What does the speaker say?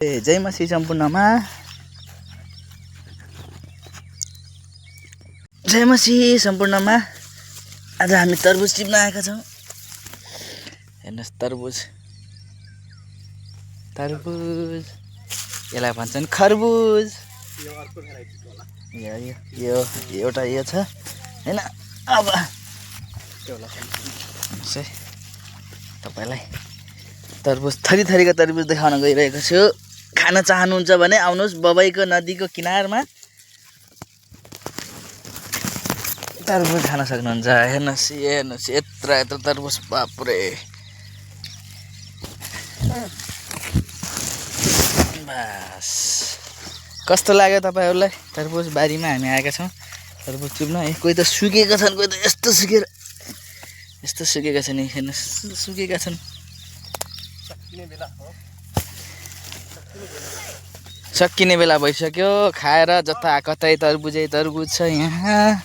जय मसी सम्पूर्णमा जय मसी सम्पूर्णमा आज हामी तरबुज टिप्न आएका छौँ। हेर्नुहोस् तरबुज तरबुज यसलाई भन्छन् खरबुज। यो एउटा यो छ हैन। अब तपाईलाई तरबुज थरी थरीका तरबुज देखाउन गइरहेको छु। खान चाहनुहुन्छ भने आउनुहोस् बबैको नदीको किनारमा तरबुज खान सक्नुहुन्छ। हेर्नुहोस् यत्रो तरबुज बापरे। बस कस्तो लाग्यो तपाईहरुलाई तरबुज बारीमा हामी आएका छौँ तरबुज टिप्न। कोही त सुकेका छन्, कोही त यस्तो सुकेका छन्। हेर्नुहोस् सुकेका छन्। सकिने बेला भइसक्यो। खाएर जता कतै तरबुजै तरबुज छ यहाँ।